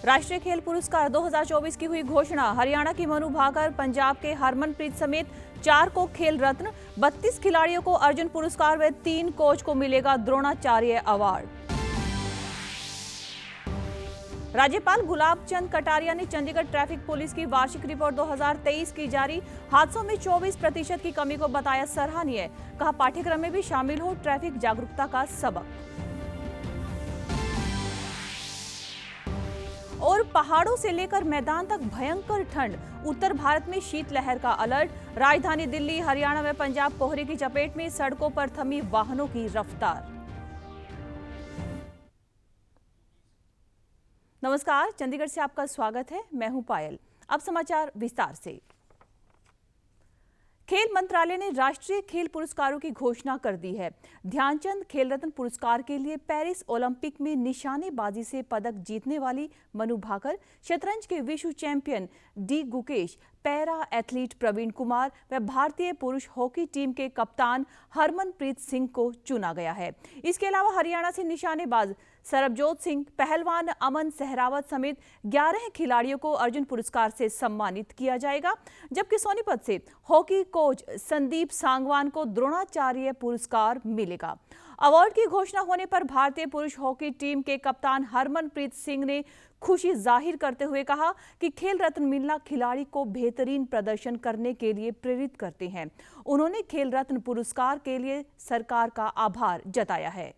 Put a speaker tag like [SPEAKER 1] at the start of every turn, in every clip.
[SPEAKER 1] राष्ट्रीय खेल पुरस्कार 2024 की हुई घोषणा। हरियाणा की मनु भाकर, पंजाब के हरमनप्रीत समेत 4 को खेल रत्न, 32 खिलाड़ियों को अर्जुन पुरस्कार व 3 कोच को मिलेगा द्रोणाचार्य अवार्ड। राज्यपाल गुलाब चंद कटारिया ने चंडीगढ़ ट्रैफिक पुलिस की वार्षिक रिपोर्ट 2023 की जारी। हादसों में 24% की कमी को बताया सराहनीय। कहा, पाठ्यक्रम में भी शामिल हो ट्रैफिक जागरूकता का सबक। और पहाड़ों से लेकर मैदान तक भयंकर ठंड, उत्तर भारत में शीतलहर का अलर्ट। राजधानी दिल्ली, हरियाणा व पंजाब कोहरे की चपेट में, सड़कों पर थमी वाहनों की रफ्तार। नमस्कार, चंडीगढ़ से आपका स्वागत है। मैं हूं पायल। अब समाचार विस्तार से। खेल मंत्रालय ने राष्ट्रीय खेल पुरस्कारों की घोषणा कर दी है। ध्यानचंद खेल रत्न पुरस्कार के लिए पेरिस ओलंपिक में निशानेबाजी से पदक जीतने वाली मनु भाकर, शतरंज के विश्व champion D Gukesh, para athlete Praveen Kumar व भारतीय पुरुष हॉकी टीम के कप्तान हरमनप्रीत सिंह को चुना गया है। इसके अलावा हरियाणा से निशानेबाज सरबजोत सिंह, पहलवान अमन सहरावत समेत 11 खिलाड़ियों को अर्जुन पुरस्कार से सम्मानित किया जाएगा, जबकि सोनीपत से हॉकी कोच संदीप सांगवान को द्रोणाचार्य पुरस्कार मिलेगा। अवार्ड की घोषणा होने पर भारतीय पुरुष हॉकी टीम के कप्तान हरमनप्रीत सिंह ने खुशी जाहिर करते हुए कहा कि खेल रत्न मिलना खिलाड़ी को बेहतरीन प्रदर्शन करने के लिए प्रेरित करते हैं। उन्होंने खेल रत्न पुरस्कार के लिए सरकार का आभार जताया है।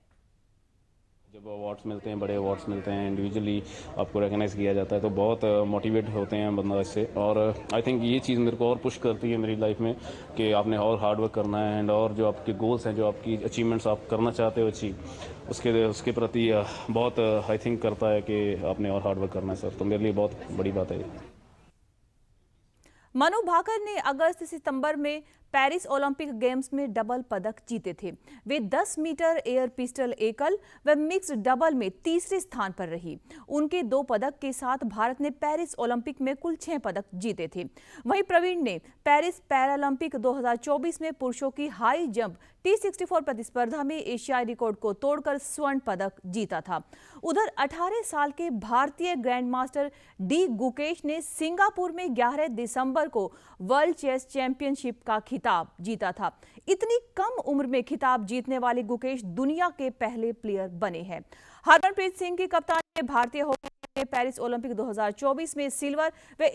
[SPEAKER 2] जब अवार्ड्स मिलते हैं, बड़े अवार्ड्स मिलते हैं, इंडिविजुअली आपको रिकग्नाइज किया जाता है तो बहुत मोटिवेट होते हैं बंदा इससे। और आई थिंक ये चीज़ मेरे को और पुश करती है मेरी लाइफ में कि आपने और हार्ड वर्क करना है एंड और जो आपके गोल्स हैं, जो आपकी अचीवमेंट्स आप करना चाहते हो अचीव, उसके प्रति बहुत आई थिंक करता है कि आपने और हार्ड वर्क करना है सर। तो मेरे लिए बहुत बड़ी बात है।
[SPEAKER 1] मनु भाकर ने अगस्त सितंबर में पेरिस ओलंपिक गेम्स में डबल पदक जीते थे। वे 10 मीटर एयर पिस्टल एकल व मिक्स्ड डबल में तीसरे स्थान पर रही। उनके 2 पदक के साथ भारत ने पेरिस ओलंपिक में कुल 6 पदक जीते थे। वहीं प्रवीण ने पेरिस पैरालंपिक 2024 में पुरुषों की हाई जंप T64 प्रतिस्पर्धा में एशियाई रिकॉर्ड को तोड़कर स्वर्ण पदक जीता था। उधर 18 साल के भारतीय ग्रैंडमास्टर डी गुकेश ने सिंगापुर में 11 दिसंबर को वर्ल्ड चेस चैंपियनशिप का खिताब जीता था। इतनी कम उम्र में खिताब जीतने वाले गुकेश दुनिया के पहले प्लेयर बने हैं। हरमनप्रीत सिंह की कप्तानी में भारतीय हॉकी ने पेरिस ओलंपिक 2024 में सिल्वर व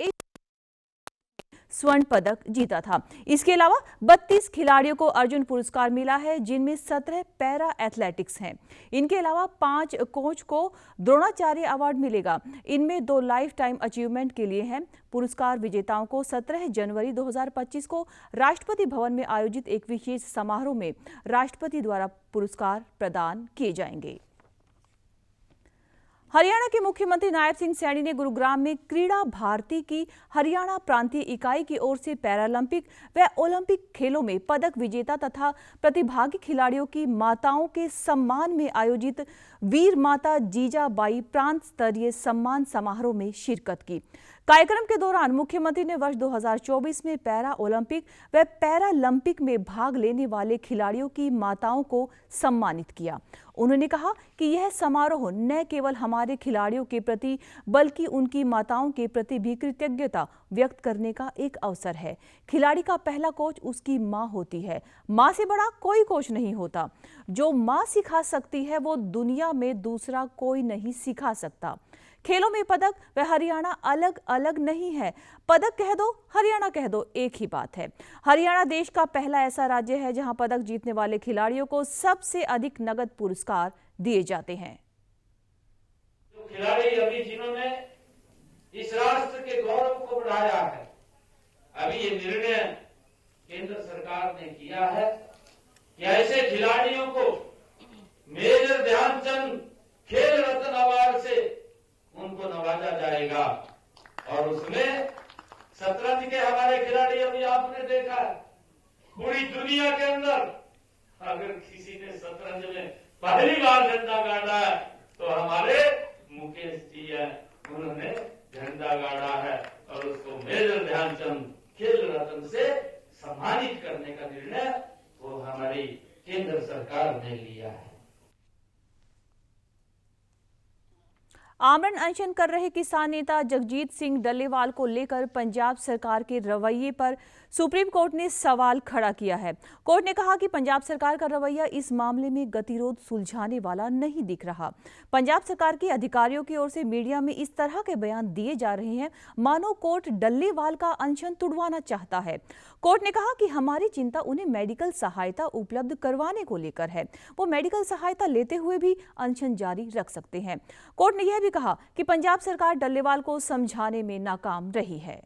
[SPEAKER 1] स्वर्ण पदक जीता था। इसके अलावा 32 खिलाड़ियों को अर्जुन पुरस्कार मिला है, जिनमें 17 पैरा एथलेटिक्स हैं। इनके अलावा 5 कोच को द्रोणाचार्य अवार्ड मिलेगा। इनमें 2 लाइफ टाइम अचीवमेंट के लिए हैं। पुरस्कार विजेताओं को 17 जनवरी 2025 को राष्ट्रपति भवन में आयोजित एक विशेष समारोह में राष्ट्रपति द्वारा पुरस्कार प्रदान किए जाएंगे। हरियाणा के मुख्यमंत्री नायब सिंह सैनी ने गुरुग्राम में क्रीड़ा भारती की हरियाणा प्रांतीय इकाई की ओर से पैरालंपिक व ओलंपिक खेलों में पदक विजेता तथा प्रतिभागी खिलाड़ियों की माताओं के सम्मान में आयोजित वीर माता जीजाबाई प्रांत स्तरीय सम्मान समारोह में शिरकत की। कार्यक्रम के दौरान मुख्यमंत्री ने वर्ष 2024 में पैरा ओलंपिक व पैरालंपिक में भाग लेने वाले खिलाड़ियों की माताओं को सम्मानित किया। उन्होंने कहा कि यह समारोह न केवल हमारे खिलाड़ियों के प्रति बल्कि उनकी माताओं के प्रति भी कृतज्ञता व्यक्त करने का एक अवसर है। खिलाड़ी का पहला कोच उसकी मां होती है। मां से बड़ा कोई कोच नहीं होता। जो मां सिखा सकती है वो दुनिया में दूसरा कोई नहीं सिखा सकता। खेलों में पदक व हरियाणा अलग अलग नहीं है। पदक कह दो, हरियाणा कह दो, एक ही बात है। हरियाणा देश का पहला ऐसा राज्य है जहां पदक जीतने वाले खिलाड़ियों को सबसे अधिक नगद पुरस्कार दिए जाते हैं।
[SPEAKER 3] जो खिलाड़ी अभी जिन्होंने इस राष्ट्र के गौरव को बढ़ाया है, अभी ये निर्णय केंद्र सरकार ने किया है कि ऐसे खिलाड़ियों को मेजर ध्यानचंद खेल रत्न अवार्ड से उनको नवाजा जाएगा। और उसमें शतरंज के हमारे खिलाड़ी अभी आपने देखा है, पूरी दुनिया के अंदर अगर किसी ने शतरंज में पहली बार झंडा गाड़ा है तो हमारे मुकेश जी हैं, उन्होंने झंडा गाड़ा है और उसको मेजर ध्यानचंद खेल रत्न से सम्मानित करने का निर्णय वो हमारी केंद्र सरकार ने लिया है।
[SPEAKER 1] आमरण अनशन कर रहे किसान नेता जगजीत सिंह डल्लेवाल को लेकर पंजाब सरकार के रवैये पर सुप्रीम कोर्ट ने सवाल खड़ा किया है। कोर्ट ने कहा कि पंजाब सरकार का रवैया इस मामले में गतिरोध सुलझाने वाला नहीं दिख रहा। पंजाब सरकार के अधिकारियों की ओर से मीडिया में इस तरह के बयान दिए जा रहे हैं मानो कोर्ट डल्लेवाल का अनशन तुड़वाना चाहता है। कोर्ट ने कहा कि हमारी चिंता उन्हें मेडिकल सहायता उपलब्ध करवाने को लेकर है। वो मेडिकल सहायता लेते हुए भी अनशन जारी रख सकते हैं। कोर्ट ने यह भी कहा कि पंजाब सरकार डल्लेवाल को समझाने में नाकाम रही है।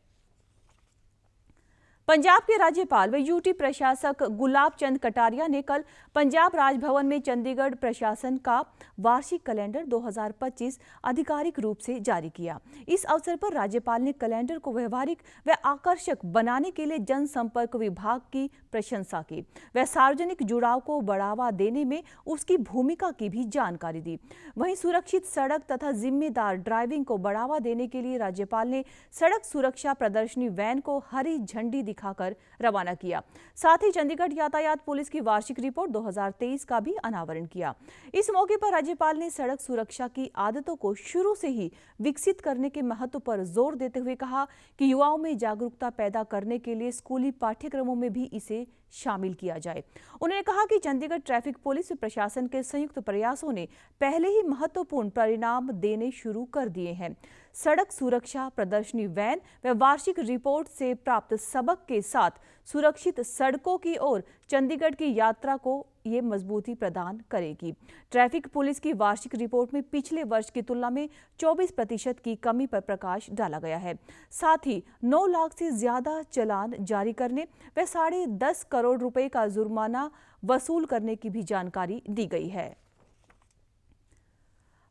[SPEAKER 1] पंजाब के राज्यपाल व यूटी प्रशासक गुलाब चंद कटारिया ने कल पंजाब राजभवन में चंडीगढ़ प्रशासन का वार्षिक कैलेंडर 2025 आधिकारिक रूप से जारी किया। इस अवसर पर राज्यपाल ने कैलेंडर को व्यवहारिक व आकर्षक बनाने के लिए जनसंपर्क विभाग की प्रशंसा की व सार्वजनिक जुड़ाव को बढ़ावा देने में उसकी भूमिका की भी जानकारी दी। वहीं सुरक्षित सड़क तथा जिम्मेदार ड्राइविंग को बढ़ावा देने के लिए राज्यपाल ने सड़क सुरक्षा प्रदर्शनी वैन को हरी झंडी दिखाकर रवाना किया। साथ ही चंडीगढ़ यातायात पुलिस की वार्षिक रिपोर्ट 2023 का भी अनावरण किया। इस मौके पर राज्यपाल ने सड़क सुरक्षा की आदतों को शुरू से ही विकसित करने के महत्व पर जोर देते हुए कहा कि युवाओं में जागरूकता पैदा करने के लिए स्कूली पाठ्यक्रमों में भी इसे शामिल किया जाए। उन्होंने कहा कि चंडीगढ़ ट्रैफिक पुलिस प्रशासन के संयुक्त प्रयासों ने पहले ही महत्वपूर्ण परिणाम देने शुरू कर दिए हैं। सड़क सुरक्षा प्रदर्शनी वैन व वार्षिक रिपोर्ट से प्राप्त सबक के साथ सुरक्षित सड़कों की ओर चंडीगढ़ की यात्रा को ये मजबूती प्रदान करेगी। ट्रैफिक पुलिस की वार्षिक रिपोर्ट में पिछले वर्ष की तुलना में 24% की कमी पर प्रकाश डाला गया है। साथ ही 9 लाख से ज्यादा चालान जारी करने व 10.5 करोड़ रुपए का जुर्माना वसूल करने की भी जानकारी दी गई है।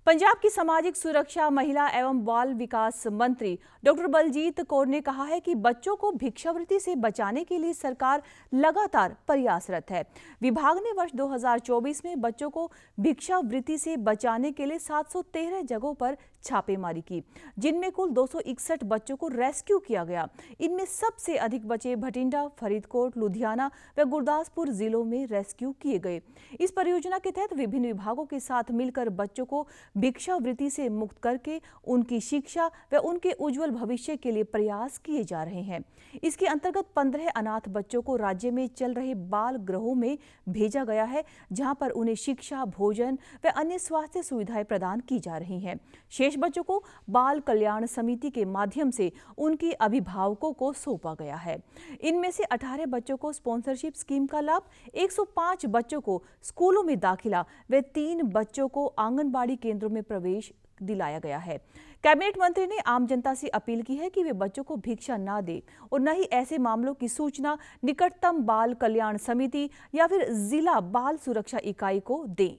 [SPEAKER 1] पंजाब की सामाजिक सुरक्षा, महिला एवं बाल विकास मंत्री डॉक्टर बलजीत कौर ने कहा है कि बच्चों को भिक्षावृत्ति से बचाने के लिए सरकार लगातार प्रयासरत है। विभाग ने वर्ष 2024 में बच्चों को भिक्षावृत्ति से बचाने के लिए 713 जगहों पर छापेमारी की, जिनमें कुल 261 बच्चों को रेस्क्यू किया गया। इनमें सबसे अधिक बच्चे भटिंडा, फरीदकोट, लुधियाना व गुरदासपुर जिलों में रेस्क्यू किए गए। इस परियोजना के तहत विभिन्न विभागों के साथ मिलकर बच्चों को भिक्षावृत्ति से मुक्त करके उनकी शिक्षा व उनके उज्जवल भविष्य के लिए प्रयास किए जा रहे हैं। इसके अंतर्गत 15 अनाथ बच्चों को राज्य में चल रहे बाल गृहों में भेजा गया है, जहां पर उन्हें शिक्षा, भोजन व अन्य स्वास्थ्य सुविधाएं प्रदान की जा रही हैं। शेष बच्चों को बाल कल्याण समिति के माध्यम से उनके अभिभावकों को सौंपा गया है। इनमें से 18 बच्चों को स्पॉन्सरशिप स्कीम का लाभ, 105 बच्चों को स्कूलों में दाखिला व 3 बच्चों को आंगनबाड़ी केंद्रों में प्रवेश दिलाया गया है। कैबिनेट मंत्री ने आम जनता से अपील की है कि वे बच्चों को भिक्षा ना दे और न ही ऐसे मामलों की सूचना निकटतम बाल कल्याण समिति या फिर जिला बाल सुरक्षा इकाई को दें।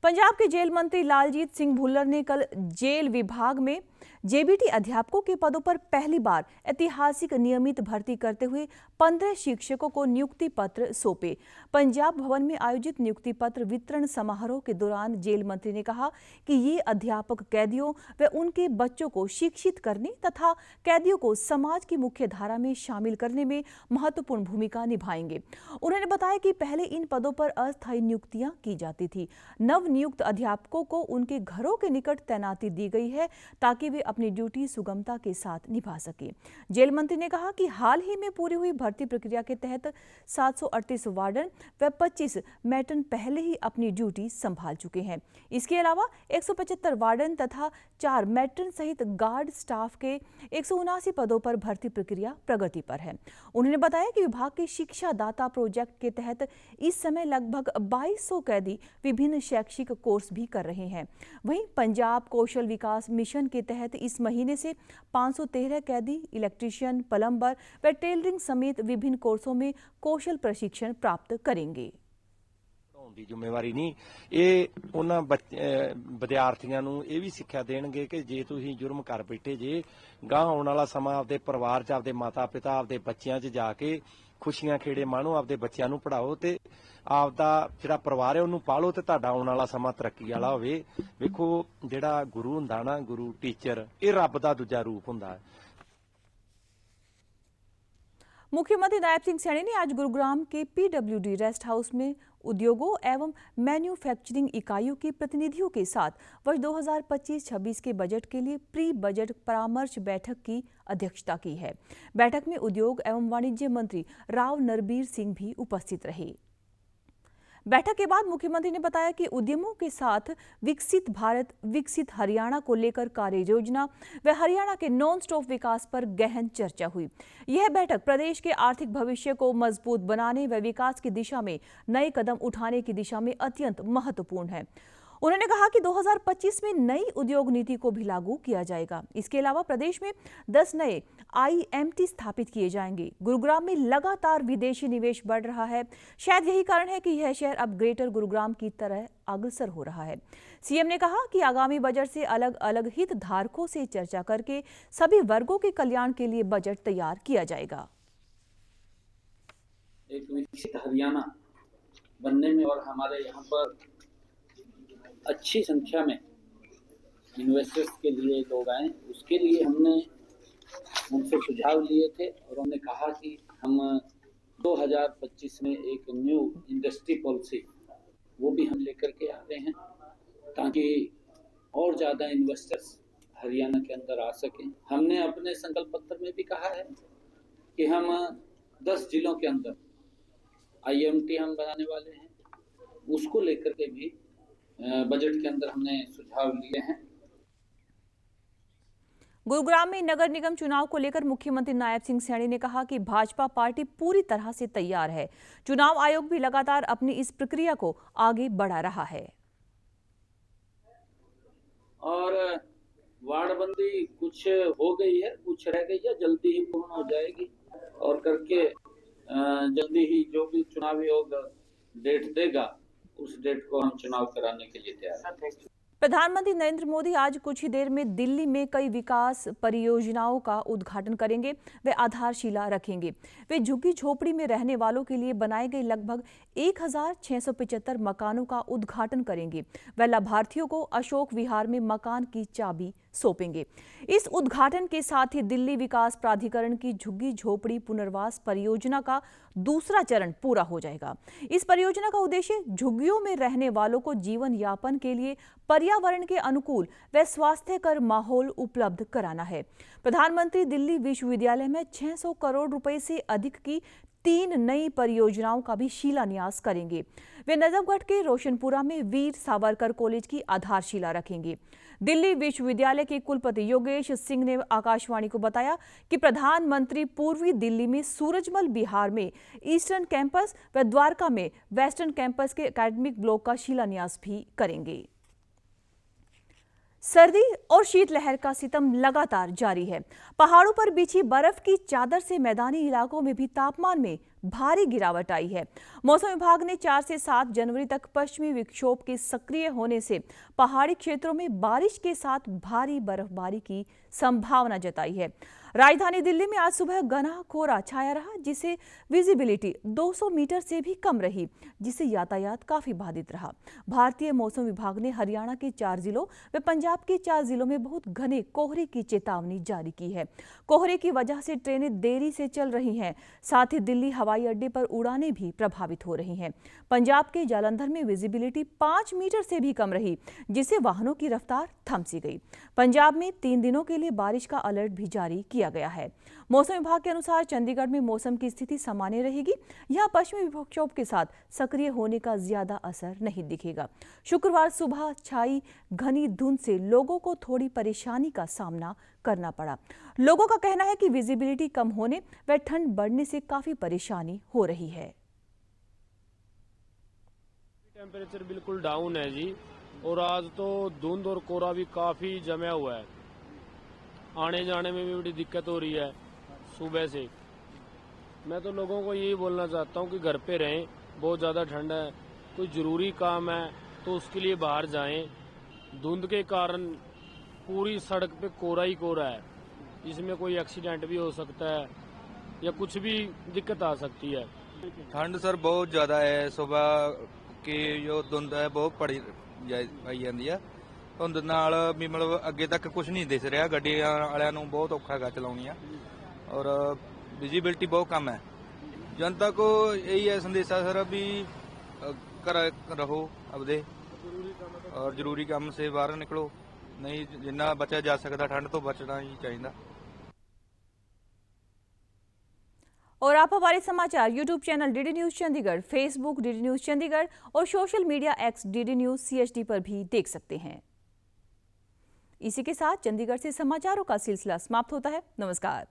[SPEAKER 1] पंजाब के जेल मंत्री लालजीत सिंह भुल्लर ने कल जेल विभाग में जेबीटी अध्यापकों के पदों पर पहली बार ऐतिहासिक नियमित भर्ती करते हुए 15 शिक्षकों को नियुक्ति पत्र सौंपे। पंजाब भवन में आयोजित नियुक्ति पत्र वितरण समारोह के दौरान जेल मंत्री ने कहा कि ये अध्यापक कैदियों व उनके बच्चों को शिक्षित करने तथा कैदियों को समाज की मुख्य धारा में शामिल करने में महत्वपूर्ण भूमिका निभाएंगे। उन्होंने बताया कि पहले इन पदों पर अस्थायी नियुक्तियां की जाती थी। नवनियुक्त अध्यापकों को उनके घरों के निकट तैनाती दी गई है ताकि वे अपनी ड्यूटी सुगमता के साथ निभा सके। जेल मंत्री ने कहा कि हाल ही में पूरी हुई भर्ती प्रक्रिया के तहत 738 वार्डन व 25 मैट्रन पहले ही अपनी ड्यूटी संभाल चुके हैं। इसके अलावा 175 वार्डन तथा 4 मैट्रन सहित गार्ड स्टाफ के 179 पदों पर भर्ती प्रक्रिया प्रगति पर है। उन्होंने बताया कि विभाग के शिक्षा दाता प्रोजेक्ट के तहत इस समय लगभग 2200 कैदी विभिन्न शैक्षिक कोर्स भी कर रहे हैं। वहीं पंजाब कौशल विकास मिशन के तहत इस महीने से 513 कैदी इलेक्ट्रीशियन, प्लम्बर व टेलरिंग समेत विभिन्न कोर्सों में कौशल प्रशिक्षण प्राप्त करेंगे।
[SPEAKER 4] ਦੀ ਜ਼ਿੰਮੇਵਾਰੀ ਨਹੀਂ, ਇਹ ਉਹਨਾਂ ਵਿਦਿਆਰਥੀਆਂ ਨੂੰ ਇਹ ਵੀ ਸਿੱਖਿਆ ਦੇਣਗੇ ਕਿ ਜੇ ਤੁਸੀਂ ਜੁਰਮ ਕਰ ਬੈਠੇ ਜੇ, ਗਾਂ ਆਉਣ ਵਾਲਾ ਸਮਾਂ ਆਪਦੇ ਪਰਿਵਾਰ 'ਚ ਆਪਦੇ ਮਾਤਾ ਪਿਤਾ ਆਪਦੇ ਬੱਚਿਆਂ 'ਚ ਜਾ ਕੇ ਖੁਸ਼ੀਆਂ ਖੇੜੇ ਮਾਣੋ, ਆਪਦੇ ਬੱਚਿਆਂ ਨੂੰ ਪੜ੍ਹਾਓ ਤੇ ਆਪਦਾ ਜਿਹੜਾ ਪਰਿਵਾਰ ਹੈ ਉਹਨੂੰ ਪਾਲੋ ਤੇ ਤੁਹਾਡਾ ਆਉਣ ਵਾਲਾ ਸਮਾਂ ਤਰੱਕੀ ਵਾਲਾ ਹੋਵੇ। ਵੇਖੋ ਜਿਹੜਾ ਗੁਰੂ ਹੁੰਦਾ ਨਾ, ਗੁਰੂ ਟੀਚਰ, ਇਹ ਰੱਬ ਦਾ ਦੂਜਾ ਰੂਪ ਹੁੰਦਾ ਹੈ।
[SPEAKER 1] मुख्यमंत्री नायब सिंह सैनी ने आज गुरुग्राम के पीडब्ल्यूडी रेस्ट हाउस में उद्योगों एवं मैन्युफैक्चरिंग इकाइयों के प्रतिनिधियों के साथ वर्ष 2025-26 के बजट के लिए प्री बजट परामर्श बैठक की अध्यक्षता की है। बैठक में उद्योग एवं वाणिज्य मंत्री राव नरबीर सिंह भी उपस्थित रहे। बैठक के बाद मुख्यमंत्री ने बताया कि उद्यमों के साथ विकसित भारत विकसित हरियाणा को लेकर कार्य योजना व हरियाणा के नॉन स्टॉप विकास पर गहन चर्चा हुई। यह बैठक प्रदेश के आर्थिक भविष्य को मजबूत बनाने व विकास की दिशा में नए कदम उठाने की दिशा में अत्यंत महत्वपूर्ण है। उन्होंने कहा कि 2025 में नई उद्योग नीति को भी लागू किया जाएगा। इसके अलावा प्रदेश में 10 नए IMT स्थापित किए जाएंगे। गुरुग्राम में लगातार विदेशी निवेश बढ़ रहा है। शायद यही कारण है कि यह शहर अब ग्रेटर गुरुग्राम की तरह अग्रसर हो रहा है। सीएम ने कहा कि आगामी बजट से अलग अलग हितधारकों से चर्चा करके सभी वर्गों के कल्याण के लिए बजट तैयार किया जाएगा।
[SPEAKER 5] एक विकसित हरियाणा बनने में और हमारे यहाँ पर अच्छी संख्या में इन्वेस्टर्स के लिए लोग आए, उसके लिए हमने उनसे सुझाव लिए थे और उन्होंने कहा कि हम 2025 में एक न्यू इंडस्ट्री पॉलिसी वो भी हम लेकर के आ रहे हैं ताकि और ज़्यादा इन्वेस्टर्स हरियाणा के अंदर आ सकें। हमने अपने संकल्प पत्र में भी कहा है कि हम 10 जिलों के अंदर IMT हम बनाने वाले हैं, उसको लेकर के भी बजट के अंदर हमने सुझाव लिए हैं।
[SPEAKER 1] गुरुग्राम में नगर निगम चुनाव को लेकर मुख्यमंत्री नायब सिंह सैनी ने कहा कि भाजपा पार्टी पूरी तरह से तैयार है। चुनाव आयोग भी लगातार अपनी इस प्रक्रिया को आगे बढ़ा रहा है।
[SPEAKER 5] और वार्डबंदी कुछ हो गई है, कुछ रह गई है, जल्दी ही पूर्ण हो जाएगी और करके जल्दी ही जो भी चुनाव आयोग डेट देगा उस डेट को हम चुनाव कराने के लिए तैयार हैं।
[SPEAKER 1] प्रधानमंत्री नरेंद्र मोदी आज कुछ ही देर में दिल्ली में कई विकास परियोजनाओं का उद्घाटन करेंगे वे आधारशिला रखेंगे। वे झुग्गी झोपड़ी में रहने वालों के लिए बनाए गए लगभग 1675 मकानों का उद्घाटन करेंगे। वे लाभार्थियों को अशोक विहार में मकान की चाबी सौंपेंगे। इस उद्घाटन के साथ ही दिल्ली विकास प्राधिकरण की झुग्गी झोपड़ी पुनर्वास परियोजना का दूसरा चरण पूरा हो जाएगा। इस परियोजना का उद्देश्य झुग्गियों में रहने वालों को जीवन यापन के लिए पर्यावरण के अनुकूल व स्वास्थ्यकर माहौल उपलब्ध कराना है। प्रधानमंत्री दिल्ली विश्वविद्यालय में 600 करोड़ रुपए से अधिक की 3 नई परियोजनाओं का भी शिलान्यास करेंगे। वे नजफगढ़ के रोशनपुरा में वीर सावरकर कॉलेज की आधारशिला रखेंगे। दिल्ली विश्वविद्यालय के कुलपति योगेश सिंह ने आकाशवाणी को बताया कि प्रधानमंत्री पूर्वी दिल्ली में सूरजमल बिहार में ईस्टर्न कैंपस व द्वारका में वेस्टर्न कैंपस के एकेडमिक ब्लॉक का शिलान्यास भी करेंगे। सर्दी और शीतलहर का सितम लगातार जारी है। पहाड़ों पर बिछी बर्फ की चादर से मैदानी इलाकों में भी तापमान में भारी गिरावट आई है। मौसम विभाग ने 4 से 7 जनवरी तक पश्चिमी विक्षोभ के सक्रिय होने से पहाड़ी क्षेत्रों में बारिश के साथ भारी बर्फबारी की संभावना जताई है। राजधानी दिल्ली में आज सुबह घना कोहरा छाया रहा, जिससे विजिबिलिटी 200 मीटर से भी कम रही, जिससे यातायात काफी बाधित रहा। भारतीय मौसम विभाग ने हरियाणा के 4 जिलों व पंजाब के 4 जिलों में बहुत घने कोहरे की चेतावनी जारी की है। कोहरे की वजह से ट्रेनें देरी से चल रही हैं, साथ ही दिल्ली हवाई अड्डे पर उड़ानें भी प्रभावित हो रही हैं। पंजाब के जालंधर में विजिबिलिटी 5 मीटर से भी कम रही, जिससे वाहनों की रफ्तार थम सी गई। पंजाब में 3 दिनों के लिए बारिश का अलर्ट भी जारी किया गया है। मौसम विभाग के अनुसार चंडीगढ़ में मौसम की स्थिति सामान्य रहेगी। यहां पश्चिमी विक्षोभ के साथ सक्रिय होने का ज्यादा असर नहीं दिखेगा। शुक्रवार सुबह छाई घनी धुंध से लोगों को थोड़ी परेशानी का सामना करना पड़ा। लोगों का कहना है कि विजिबिलिटी कम होने व ठंड बढ़ने से काफी परेशानी हो रही है।
[SPEAKER 6] टेम्परेचर बिल्कुल डाउन है जी, और आज तो धुंध और कोहरा भी काफी जमा हुआ है। आने जाने में भी बड़ी दिक्कत हो रही है सुबह से। मैं तो लोगों को यही बोलना चाहता हूँ कि घर पे रहें, बहुत ज़्यादा ठंड है। कोई ज़रूरी काम है तो उसके लिए बाहर जाएं। धुंध के कारण पूरी सड़क पे कोहरा ही कोहरा है, इसमें कोई एक्सीडेंट भी हो सकता है या कुछ भी दिक्कत आ सकती है।
[SPEAKER 7] ठंड सर बहुत ज़्यादा है। सुबह की जो धुंध है बहुत पड़ी आई जाती है। ਧੁੰਦ ਨਾਲ ਵੀ ਮਤਲਬ ਅੱਗੇ ਤੱਕ ਕੁਝ ਨਹੀਂ ਦਿਸ ਰਿਹਾ। ਗੱਡੀਆਂ ਵਾਲਿਆਂ ਨੂੰ ਬਹੁਤ ਔਖਾ ਹੈਗਾ ਚਲਾਉਣੀਆਂ, ਔਰ विजिबिलिटी बहुत कम है। जनता को यही है संदेशा सर भी घर रहो अपदे और जरूरी काम से बाहर निकलो, नहीं जिन्ना बचा जा सकता ठंड तो बचना ही चाहिए।
[SPEAKER 1] और आप हमारे समाचार YouTube channel DD news Chandigarh, Facebook DD news Chandigarh और social media X DD news CHD पर भी देख सकते हैं। इसी के साथ चंडीगढ़ से समाचारों का सिलसिला समाप्त होता है। नमस्कार।